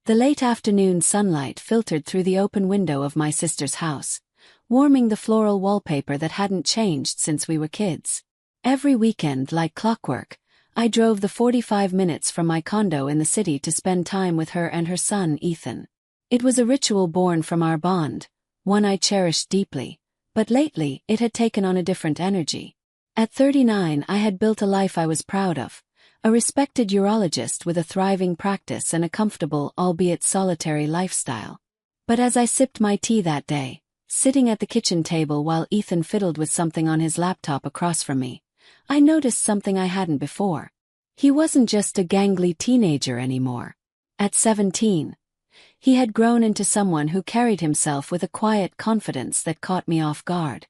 The late afternoon sunlight filtered through the open window of my sister's house, warming the floral wallpaper that hadn't changed since we were kids. Every weekend, like clockwork, I drove the 45 minutes from my condo in the city to spend time with her and her son, Ethan. It was a ritual born from our bond, one I cherished deeply, but lately it had taken on a different energy. At 39, I had built a life I was proud of, a respected urologist with a thriving practice and a comfortable, albeit solitary lifestyle. But as I sipped my tea that day, sitting at the kitchen table while Ethan fiddled with something on his laptop across from me, I noticed something I hadn't before. He wasn't just a gangly teenager anymore. At 17, he had grown into someone who carried himself with a quiet confidence that caught me off guard.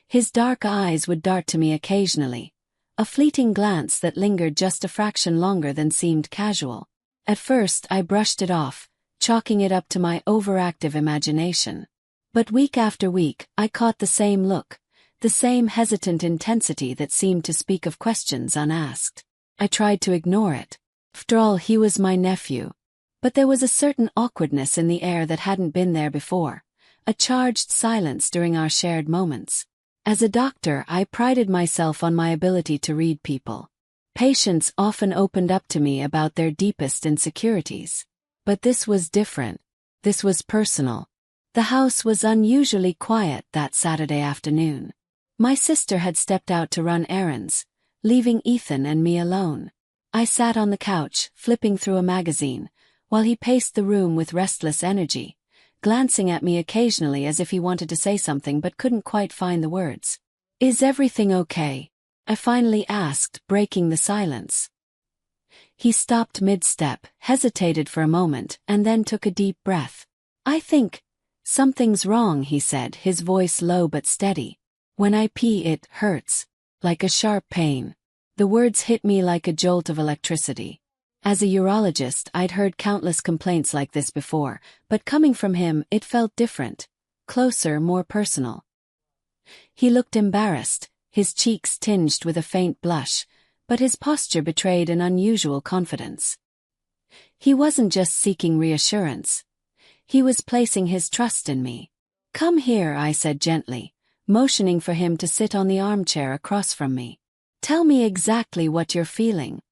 His dark eyes would dart to me occasionally, a fleeting glance that lingered just a fraction longer than seemed casual. At first I brushed it off, chalking it up to my overactive imagination. But week after week, I caught the same look, the same hesitant intensity that seemed to speak of questions unasked. I tried to ignore it. After all, he was my nephew. But there was a certain awkwardness in the air that hadn't been there before, a charged silence during our shared moments. As a doctor, I prided myself on my ability to read people. Patients often opened up to me about their deepest insecurities. But this was different. This was personal. The house was unusually quiet that Saturday afternoon. My sister had stepped out to run errands, leaving Ethan and me alone. I sat on the couch, flipping through a magazine, while he paced the room with restless energy, glancing at me occasionally as if he wanted to say something but couldn't quite find the words. "Is everything okay?" I finally asked, breaking the silence. He stopped mid-step, hesitated for a moment, and then took a deep breath. "I think something's wrong," he said, his voice low but steady. "When I pee, it hurts, like a sharp pain." The words hit me like a jolt of electricity. As a urologist, I'd heard countless complaints like this before, but coming from him, it felt different, closer, more personal. He looked embarrassed, his cheeks tinged with a faint blush, but his posture betrayed an unusual confidence. He wasn't just seeking reassurance. He was placing his trust in me. "Come here," I said gently, motioning for him to sit on the armchair across from me. "Tell me exactly what you're feeling."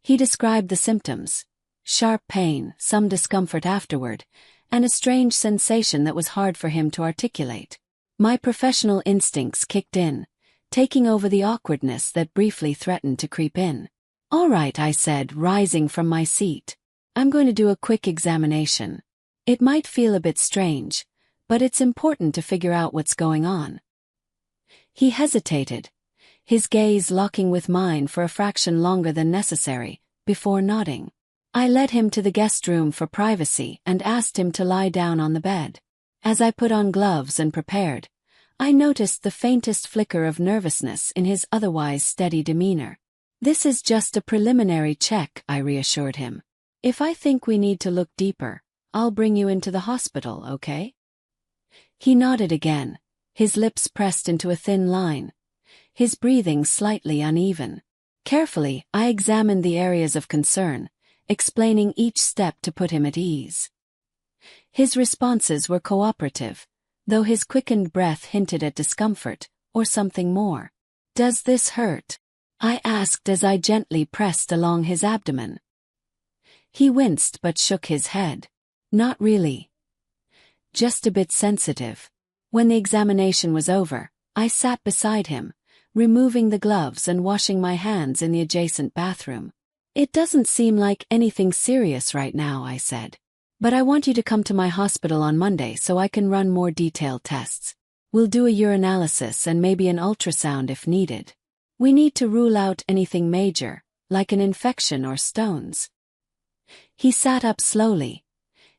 He described the symptoms: sharp pain, some discomfort afterward, and a strange sensation that was hard for him to articulate. My professional instincts kicked in, taking over the awkwardness that briefly threatened to creep in. "All right," I said, rising from my seat. "I'm going to do a quick examination. It might feel a bit strange, but it's important to figure out what's going on." He hesitated, his gaze locking with mine for a fraction longer than necessary, before nodding. I led him to the guest room for privacy and asked him to lie down on the bed. As I put on gloves and prepared, I noticed the faintest flicker of nervousness in his otherwise steady demeanor. "This is just a preliminary check," I reassured him. "If I think we need to look deeper, I'll bring you into the hospital, okay?" He nodded again, his lips pressed into a thin line, his breathing slightly uneven. Carefully, I examined the areas of concern, explaining each step to put him at ease. His responses were cooperative, though his quickened breath hinted at discomfort, or something more. "Does this hurt?" I asked as I gently pressed along his abdomen. He winced but shook his head. "Not really. Just a bit sensitive." When the examination was over, I sat beside him, removing the gloves and washing my hands in the adjacent bathroom. "It doesn't seem like anything serious right now," I said. "But I want you to come to my hospital on Monday so I can run more detailed tests. We'll do a urinalysis and maybe an ultrasound if needed. We need to rule out anything major, like an infection or stones." He sat up slowly,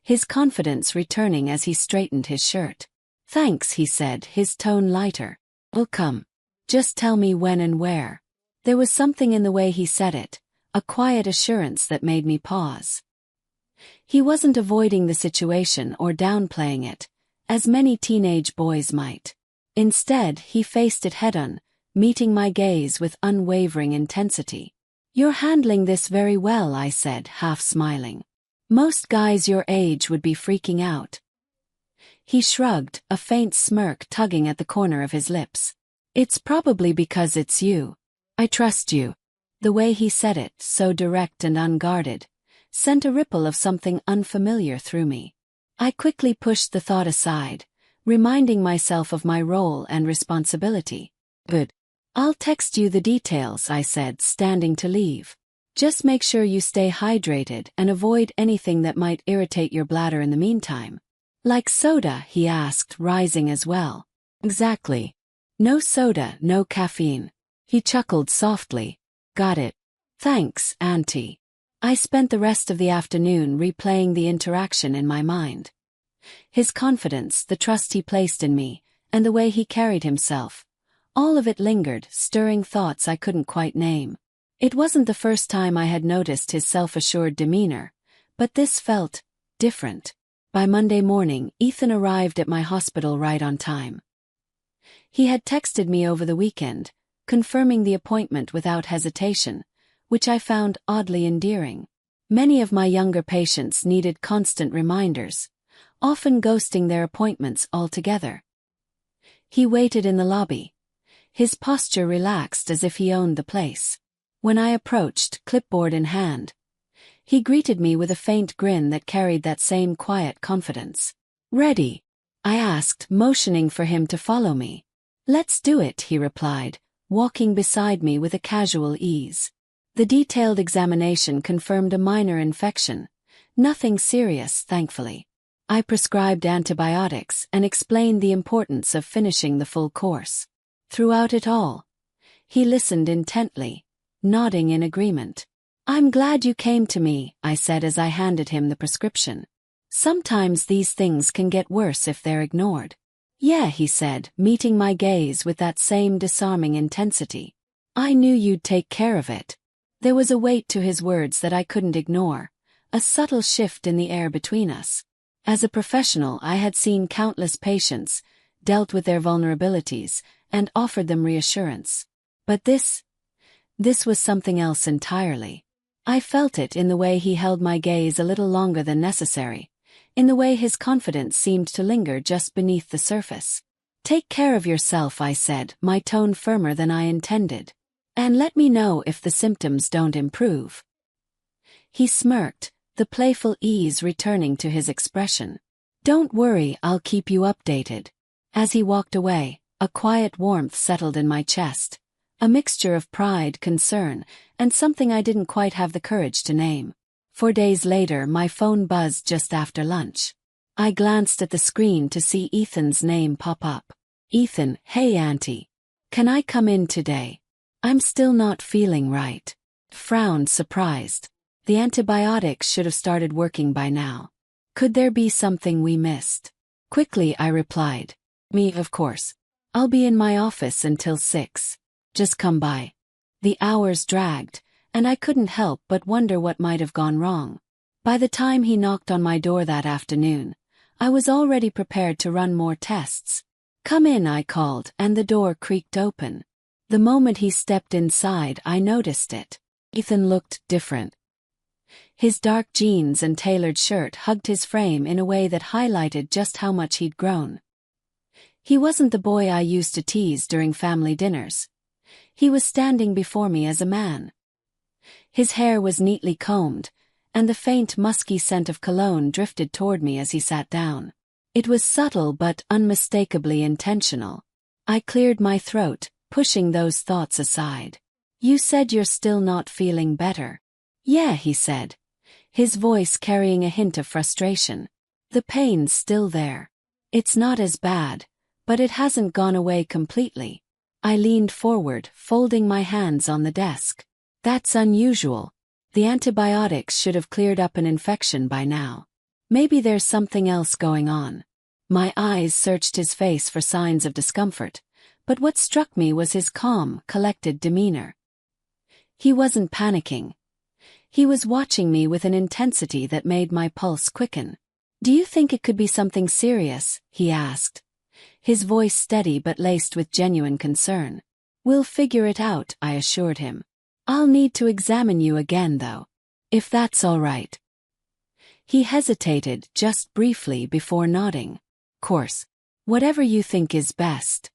his confidence returning as he straightened his shirt. "Thanks," he said, his tone lighter. "I'll come. Just tell me when and where." There was something in the way he said it, a quiet assurance that made me pause. He wasn't avoiding the situation or downplaying it, as many teenage boys might. Instead, he faced it head-on, meeting my gaze with unwavering intensity. "You're handling this very well," I said, half smiling. Most guys your age would be freaking out. He shrugged, a faint smirk tugging at the corner of his lips. It's probably because it's you. I trust you. The way he said it, so direct and unguarded, sent a ripple of something unfamiliar through me. I quickly pushed the thought aside, reminding myself of my role and responsibility. Good. I'll text you the details, I said, standing to leave. Just make sure you stay hydrated and avoid anything that might irritate your bladder in the meantime. Like soda, he asked, rising as well. Exactly. No soda, no caffeine. He chuckled softly. Got it. Thanks, Auntie. I spent the rest of the afternoon replaying the interaction in my mind. His confidence, the trust he placed in me, and the way he carried himself. All of it lingered, stirring thoughts I couldn't quite name. It wasn't the first time I had noticed his self-assured demeanor, but this felt different. By Monday morning, Ethan arrived at my hospital right on time. He had texted me over the weekend, confirming the appointment without hesitation, which I found oddly endearing. Many of my younger patients needed constant reminders, often ghosting their appointments altogether. He waited in the lobby, his posture relaxed as if he owned the place. When I approached, clipboard in hand, he greeted me with a faint grin that carried that same quiet confidence. Ready? I asked, motioning for him to follow me. Let's do it, he replied, walking beside me with a casual ease. The detailed examination confirmed a minor infection. Nothing serious, thankfully. I prescribed antibiotics and explained the importance of finishing the full course. Throughout it all, he listened intently, nodding in agreement. I'm glad you came to me, I said as I handed him the prescription. Sometimes these things can get worse if they're ignored. Yeah, he said, meeting my gaze with that same disarming intensity. I knew you'd take care of it. There was a weight to his words that I couldn't ignore, a subtle shift in the air between us. As a professional, I had seen countless patients, dealt with their vulnerabilities, and offered them reassurance. But this was something else entirely. I felt it in the way he held my gaze a little longer than necessary, in the way his confidence seemed to linger just beneath the surface. Take care of yourself, I said, my tone firmer than I intended. And let me know if the symptoms don't improve. He smirked, the playful ease returning to his expression. Don't worry, I'll keep you updated. As he walked away, a quiet warmth settled in my chest, a mixture of pride, concern, and something I didn't quite have the courage to name. 4 days later, my phone buzzed just after lunch. I glanced at the screen to see Ethan's name pop up. Ethan, hey Auntie. Can I come in today? I'm still not feeling right. Frowned, surprised. The antibiotics should have started working by now. Could there be something we missed? Quickly, I replied. Me, of course. I'll be in my office until 6. Just come by. The hours dragged, and I couldn't help but wonder what might have gone wrong. By the time he knocked on my door that afternoon, I was already prepared to run more tests. Come in, I called, and the door creaked open. The moment he stepped inside, I noticed it. Ethan looked different. His dark jeans and tailored shirt hugged his frame in a way that highlighted just how much he'd grown. He wasn't the boy I used to tease during family dinners. He was standing before me as a man. His hair was neatly combed, and the faint musky scent of cologne drifted toward me as he sat down. It was subtle but unmistakably intentional. I cleared my throat, pushing those thoughts aside. You said you're still not feeling better. Yeah, he said, his voice carrying a hint of frustration. The pain's still there. It's not as bad, but it hasn't gone away completely. I leaned forward, folding my hands on the desk. That's unusual. The antibiotics should have cleared up an infection by now. Maybe there's something else going on. My eyes searched his face for signs of discomfort, but what struck me was his calm, collected demeanor. He wasn't panicking. He was watching me with an intensity that made my pulse quicken. Do you think it could be something serious? He asked, his voice steady but laced with genuine concern. We'll figure it out, I assured him. I'll need to examine you again though. If that's all right. He hesitated just briefly before nodding. Course. Whatever you think is best.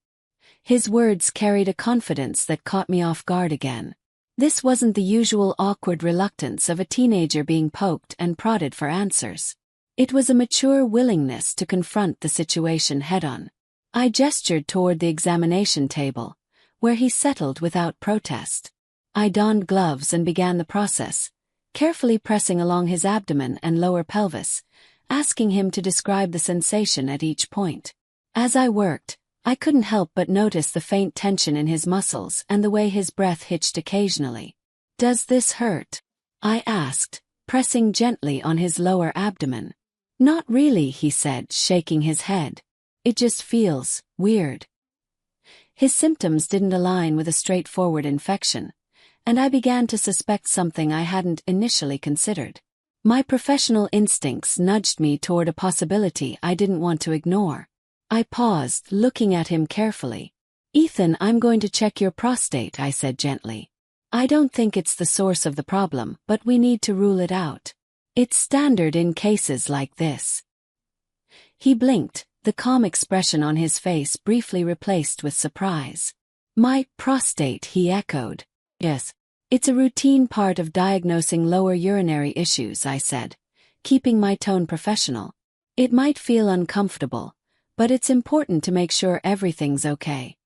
His words carried a confidence that caught me off guard again. This wasn't the usual awkward reluctance of a teenager being poked and prodded for answers. It was a mature willingness to confront the situation head-on. I gestured toward the examination table, where he settled without protest. I donned gloves and began the process, carefully pressing along his abdomen and lower pelvis, asking him to describe the sensation at each point. As I worked, I couldn't help but notice the faint tension in his muscles and the way his breath hitched occasionally. "Does this hurt?" I asked, pressing gently on his lower abdomen. "Not really," he said, shaking his head. "It just feels weird." His symptoms didn't align with a straightforward infection, and I began to suspect something I hadn't initially considered. My professional instincts nudged me toward a possibility I didn't want to ignore. I paused, looking at him carefully. "Ethan, I'm going to check your prostate," I said gently. "I don't think it's the source of the problem, but we need to rule it out. It's standard in cases like this." He blinked, the calm expression on his face briefly replaced with surprise. "My prostate," he echoed. "Yes. It's a routine part of diagnosing lower urinary issues," I said, keeping my tone professional. "It might feel uncomfortable, but it's important to make sure everything's okay."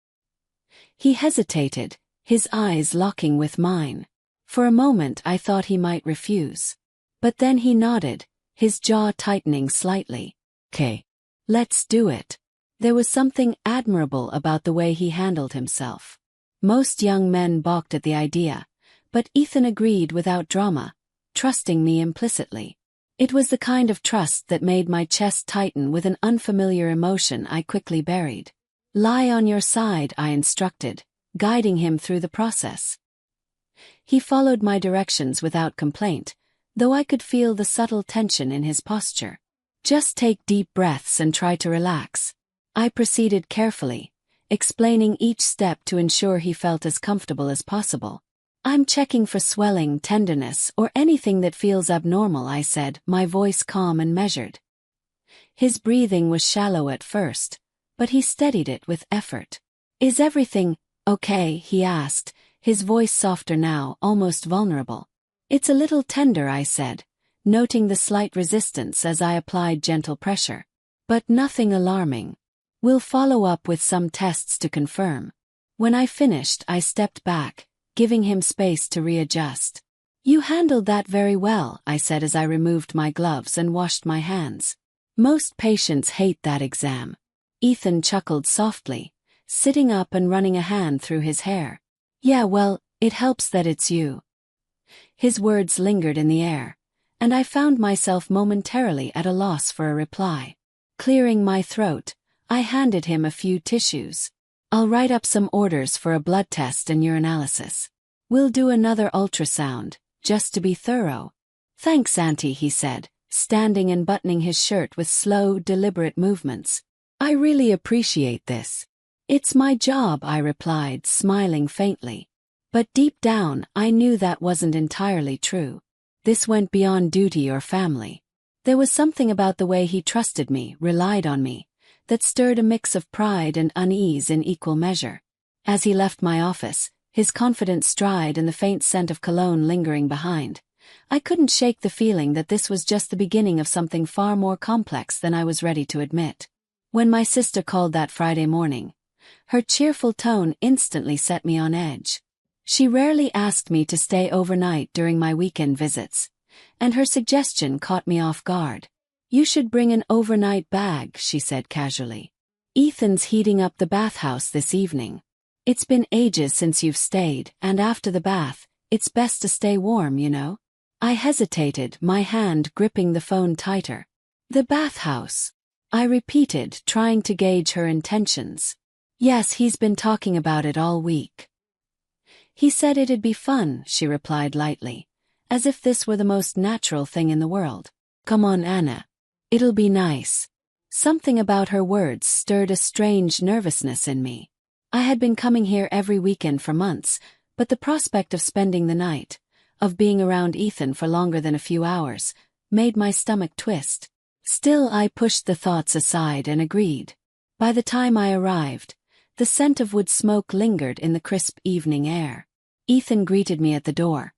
He hesitated, his eyes locking with mine. For a moment I thought he might refuse. But then he nodded, his jaw tightening slightly. "'Kay. Let's do it." There was something admirable about the way he handled himself. Most young men balked at the idea, but Ethan agreed without drama, trusting me implicitly. It was the kind of trust that made my chest tighten with an unfamiliar emotion I quickly buried. "Lie on your side," I instructed, guiding him through the process. He followed my directions without complaint, though I could feel the subtle tension in his posture. "Just take deep breaths and try to relax." I proceeded carefully, explaining each step to ensure he felt as comfortable as possible. "I'm checking for swelling, tenderness, or anything that feels abnormal," I said, my voice calm and measured. His breathing was shallow at first, but he steadied it with effort. "Is everything okay?" he asked, his voice softer now, almost vulnerable. "It's a little tender," I said, noting the slight resistance as I applied gentle pressure. "But nothing alarming. We'll follow up with some tests to confirm." When I finished, I stepped back, giving him space to readjust. "You handled that very well," I said as I removed my gloves and washed my hands. "Most patients hate that exam." Ethan chuckled softly, sitting up and running a hand through his hair. "Yeah, well, it helps that it's you." His words lingered in the air, and I found myself momentarily at a loss for a reply. Clearing my throat, I handed him a few tissues. "I'll write up some orders for a blood test and urinalysis. We'll do another ultrasound, just to be thorough." "Thanks, Auntie," he said, standing and buttoning his shirt with slow, deliberate movements. "I really appreciate this." "It's my job," I replied, smiling faintly. But deep down, I knew that wasn't entirely true. This went beyond duty or family. There was something about the way he trusted me, relied on me, that stirred a mix of pride and unease in equal measure. As he left my office, his confident stride and the faint scent of cologne lingering behind, I couldn't shake the feeling that this was just the beginning of something far more complex than I was ready to admit. When my sister called that Friday morning, her cheerful tone instantly set me on edge. She rarely asked me to stay overnight during my weekend visits, and her suggestion caught me off guard. "You should bring an overnight bag," she said casually. "Ethan's heating up the bathhouse this evening. It's been ages since you've stayed, and after the bath, it's best to stay warm, you know." I hesitated, my hand gripping the phone tighter. "The bathhouse," I repeated, trying to gauge her intentions. "Yes, he's been talking about it all week." "He said it'd be fun," she replied lightly, as if this were the most natural thing in the world. "Come on, Anna. It'll be nice." Something about her words stirred a strange nervousness in me. I had been coming here every weekend for months, but the prospect of spending the night, of being around Ethan for longer than a few hours, made my stomach twist. Still, I pushed the thoughts aside and agreed. By the time I arrived, the scent of wood smoke lingered in the crisp evening air. Ethan greeted me at the door,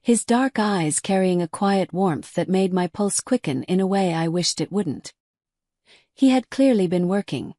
his dark eyes carrying a quiet warmth that made my pulse quicken in a way I wished it wouldn't. He had clearly been working.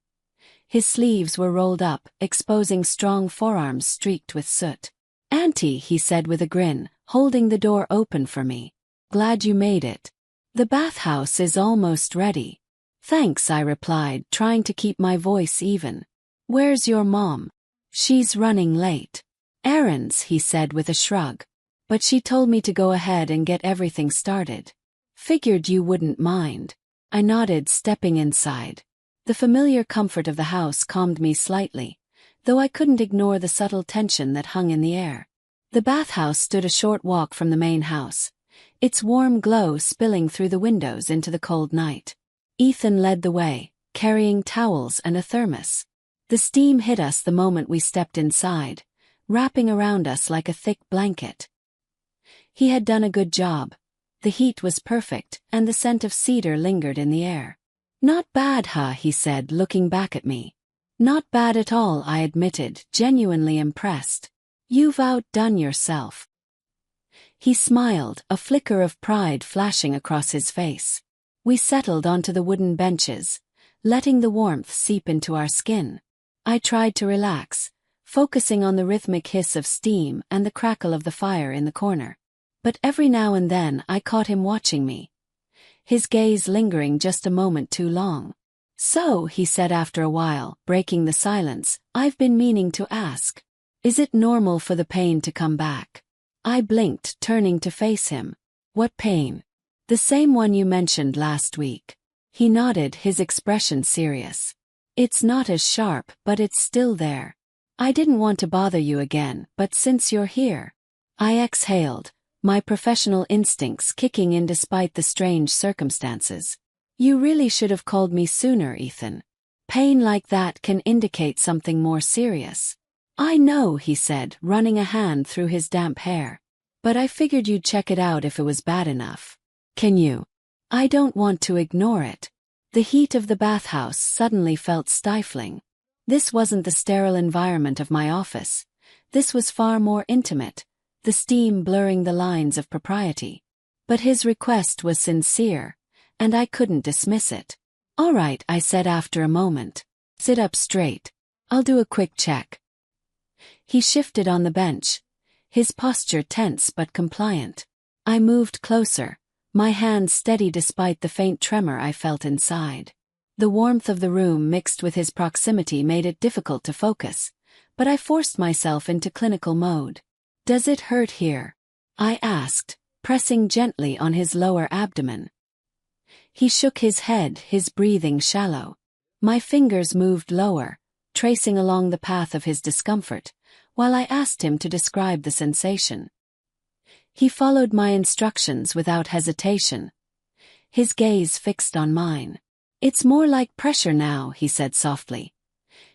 His sleeves were rolled up, exposing strong forearms streaked with soot. "Auntie," he said with a grin, holding the door open for me. "Glad you made it. The bathhouse is almost ready." "Thanks," I replied, trying to keep my voice even. "Where's your mom?" "She's running late." "Errands," he said with a shrug. "But she told me to go ahead and get everything started. Figured you wouldn't mind." I nodded, stepping inside. The familiar comfort of the house calmed me slightly, though I couldn't ignore the subtle tension that hung in the air. The bathhouse stood a short walk from the main house, its warm glow spilling through the windows into the cold night. Ethan led the way, carrying towels and a thermos. The steam hit us the moment we stepped inside, wrapping around us like a thick blanket. He had done a good job. The heat was perfect, and the scent of cedar lingered in the air. "Not bad, huh?" he said, looking back at me. "Not bad at all," I admitted, genuinely impressed. "You've outdone yourself." He smiled, a flicker of pride flashing across his face. We settled onto the wooden benches, letting the warmth seep into our skin. I tried to relax, focusing on the rhythmic hiss of steam and the crackle of the fire in the corner. But every now and then I caught him watching me, his gaze lingering just a moment too long. "So," he said after a while, breaking the silence, "I've been meaning to ask. Is it normal for the pain to come back?" I blinked, turning to face him. "What pain?" "The same one you mentioned last week." He nodded, his expression serious. "It's not as sharp, but it's still there. I didn't want to bother you again, but since you're here." I exhaled, my professional instincts kicking in despite the strange circumstances. "You really should have called me sooner, Ethan. Pain like that can indicate something more serious." "I know," he said, running a hand through his damp hair. "But I figured you'd check it out if it was bad enough. Can you?" "I don't want to ignore it." The heat of the bathhouse suddenly felt stifling. This wasn't the sterile environment of my office. This was far more intimate, the steam blurring the lines of propriety. But his request was sincere, and I couldn't dismiss it. "All right," I said after a moment. "Sit up straight. I'll do a quick check." He shifted on the bench, his posture tense but compliant. I moved closer, my hands steady despite the faint tremor I felt inside. The warmth of the room mixed with his proximity made it difficult to focus, but I forced myself into clinical mode. "Does it hurt here?" I asked, pressing gently on his lower abdomen. He shook his head, his breathing shallow. My fingers moved lower, tracing along the path of his discomfort, while I asked him to describe the sensation. He followed my instructions without hesitation, his gaze fixed on mine. "It's more like pressure now," he said softly,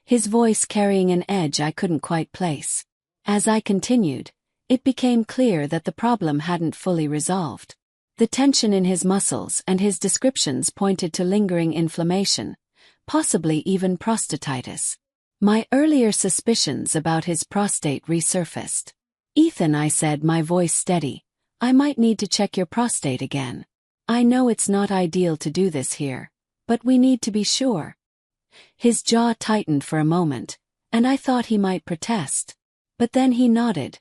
his voice carrying an edge I couldn't quite place. As I continued, it became clear that the problem hadn't fully resolved. The tension in his muscles and his descriptions pointed to lingering inflammation, possibly even prostatitis. My earlier suspicions about his prostate resurfaced. "Ethan," I said, my voice steady, "I might need to check your prostate again. I know it's not ideal to do this here, but we need to be sure." His jaw tightened for a moment, and I thought he might protest. But then he nodded,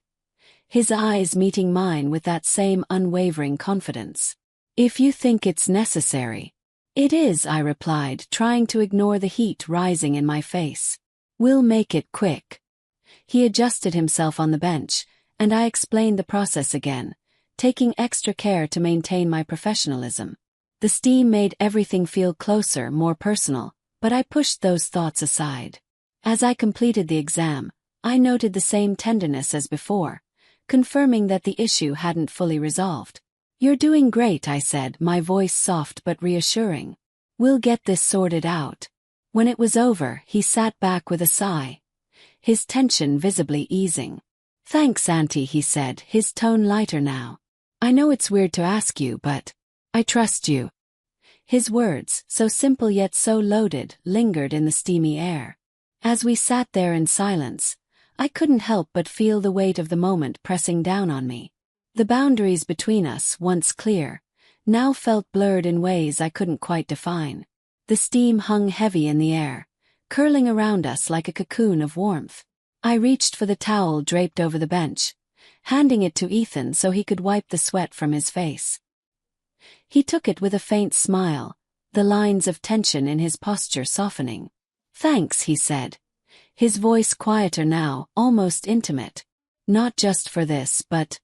his eyes meeting mine with that same unwavering confidence. "If you think it's necessary." "It is," I replied, trying to ignore the heat rising in my face. "We'll make it quick." He adjusted himself on the bench, and I explained the process again, taking extra care to maintain my professionalism. The steam made everything feel closer, more personal, but I pushed those thoughts aside. As I completed the exam, I noted the same tenderness as before, confirming that the issue hadn't fully resolved. "You're doing great," I said, my voice soft but reassuring. "We'll get this sorted out." When it was over, he sat back with a sigh, his tension visibly easing. "Thanks, Auntie," he said, his tone lighter now. "I know it's weird to ask you, but..." I trust you. His words, so simple yet so loaded, lingered in the steamy air. As we sat there in silence, I couldn't help but feel the weight of the moment pressing down on me. The boundaries between us, once clear, now felt blurred in ways I couldn't quite define. The steam hung heavy in the air, curling around us like a cocoon of warmth. I reached for the towel draped over the bench, handing it to Ethan so he could wipe the sweat from his face. He took it with a faint smile, the lines of tension in his posture softening. "Thanks," he said, his voice quieter now, almost intimate. "Not just for this, but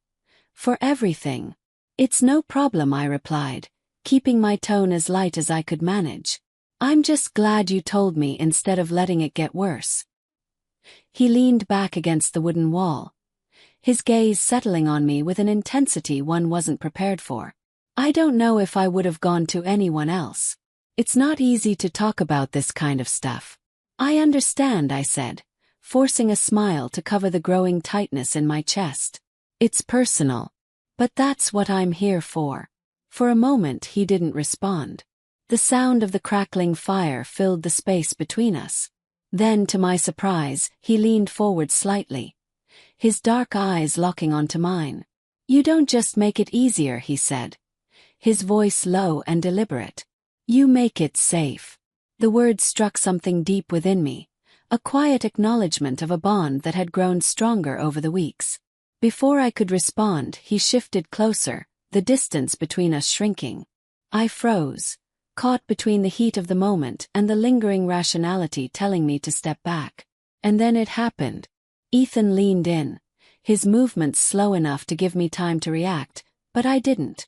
for everything." "It's no problem," I replied, keeping my tone as light as I could manage. "I'm just glad you told me instead of letting it get worse." He leaned back against the wooden wall, his gaze settling on me with an intensity one wasn't prepared for. "I don't know if I would have gone to anyone else. It's not easy to talk about this kind of stuff." "I understand," I said, forcing a smile to cover the growing tightness in my chest. "It's personal. But that's what I'm here for." For a moment he didn't respond. The sound of the crackling fire filled the space between us. Then, to my surprise, he leaned forward slightly, his dark eyes locking onto mine. "You don't just make it easier," he said, his voice low and deliberate. "You make it safe." The words struck something deep within me, a quiet acknowledgement of a bond that had grown stronger over the weeks. Before I could respond, he shifted closer, the distance between us shrinking. I froze, caught between the heat of the moment and the lingering rationality telling me to step back. And then it happened. Ethan leaned in, his movements slow enough to give me time to react, but I didn't.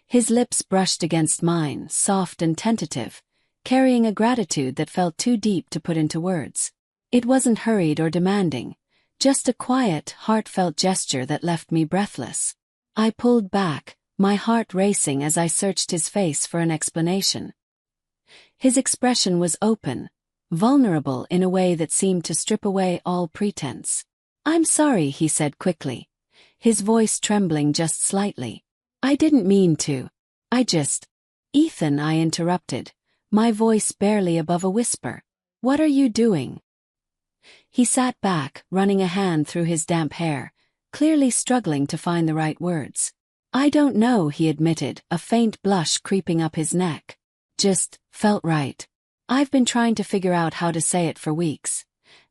His lips brushed against mine, soft and tentative, carrying a gratitude that felt too deep to put into words. It wasn't hurried or demanding, just a quiet, heartfelt gesture that left me breathless. I pulled back, my heart racing as I searched his face for an explanation. His expression was open, vulnerable in a way that seemed to strip away all pretense. "I'm sorry," he said quickly, his voice trembling just slightly. "I didn't mean to. Ethan," I interrupted, my voice barely above a whisper. "What are you doing?" He sat back, running a hand through his damp hair, clearly struggling to find the right words. "I don't know," he admitted, a faint blush creeping up his neck. "Just felt right. I've been trying to figure out how to say it for weeks,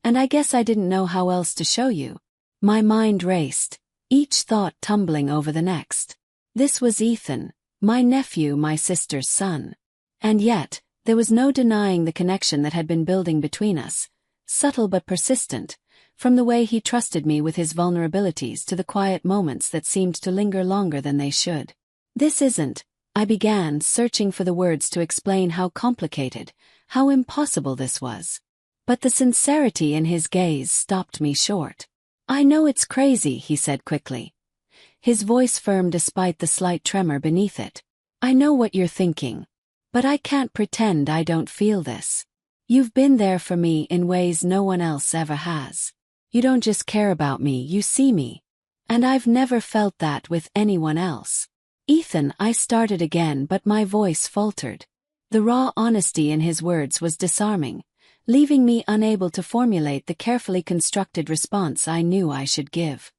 and I guess I didn't know how else to show you." My mind raced, each thought tumbling over the next. This was Ethan, my nephew, my sister's son. And yet, there was no denying the connection that had been building between us, subtle but persistent, from the way he trusted me with his vulnerabilities to the quiet moments that seemed to linger longer than they should. "This isn't," I began, searching for the words to explain how complicated, how impossible this was. But the sincerity in his gaze stopped me short. "I know it's crazy," he said quickly, his voice firm despite the slight tremor beneath it. "I know what you're thinking. But I can't pretend I don't feel this. You've been there for me in ways no one else ever has. You don't just care about me, you see me. And I've never felt that with anyone else." "Ethan," I started again, but my voice faltered. The raw honesty in his words was disarming, leaving me unable to formulate the carefully constructed response I knew I should give.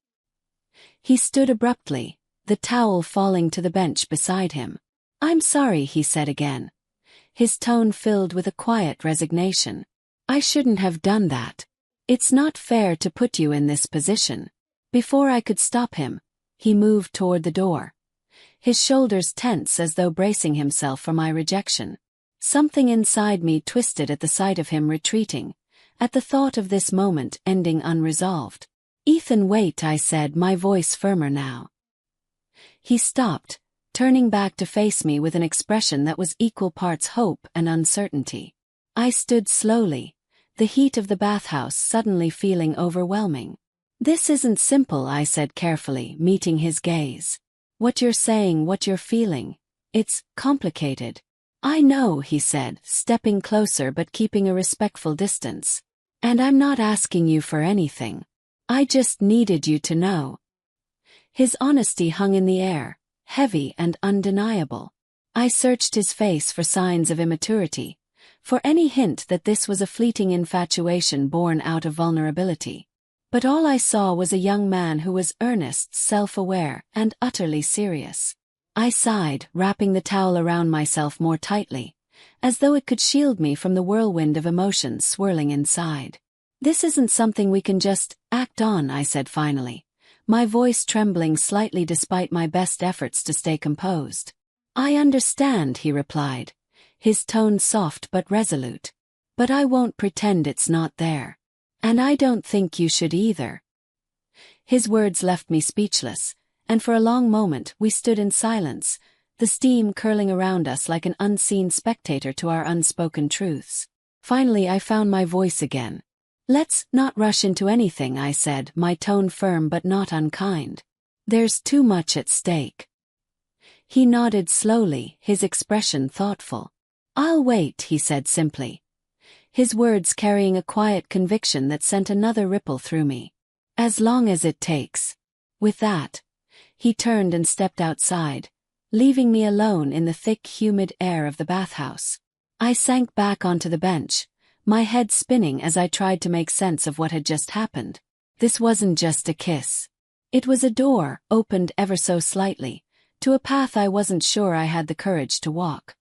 He stood abruptly, the towel falling to the bench beside him. "I'm sorry," he said again, his tone filled with a quiet resignation. "I shouldn't have done that. It's not fair to put you in this position." Before I could stop him, he moved toward the door, his shoulders tense as though bracing himself for my rejection. Something inside me twisted at the sight of him retreating, at the thought of this moment ending unresolved. "Ethan, wait," I said, my voice firmer now. He stopped, turning back to face me with an expression that was equal parts hope and uncertainty. I stood slowly, the heat of the bathhouse suddenly feeling overwhelming. "This isn't simple," I said carefully, meeting his gaze. "What you're saying, what you're feeling, it's complicated." "I know," he said, stepping closer but keeping a respectful distance. "And I'm not asking you for anything. I just needed you to know." His honesty hung in the air, heavy and undeniable. I searched his face for signs of immaturity, for any hint that this was a fleeting infatuation born out of vulnerability. But all I saw was a young man who was earnest, self-aware, and utterly serious. I sighed, wrapping the towel around myself more tightly, as though it could shield me from the whirlwind of emotions swirling inside. "This isn't something we can just act on," I said finally, my voice trembling slightly despite my best efforts to stay composed. "I understand," he replied, his tone soft but resolute. "But I won't pretend it's not there. And I don't think you should either." His words left me speechless, and for a long moment we stood in silence, the steam curling around us like an unseen spectator to our unspoken truths. Finally I found my voice again. "Let's not rush into anything," I said, my tone firm but not unkind. "There's too much at stake." He nodded slowly, his expression thoughtful. "I'll wait," he said simply, his words carrying a quiet conviction that sent another ripple through me. "As long as it takes." With that, he turned and stepped outside, leaving me alone in the thick, humid air of the bathhouse. I sank back onto the bench, my head spinning as I tried to make sense of what had just happened. This wasn't just a kiss. It was a door, opened ever so slightly, to a path I wasn't sure I had the courage to walk.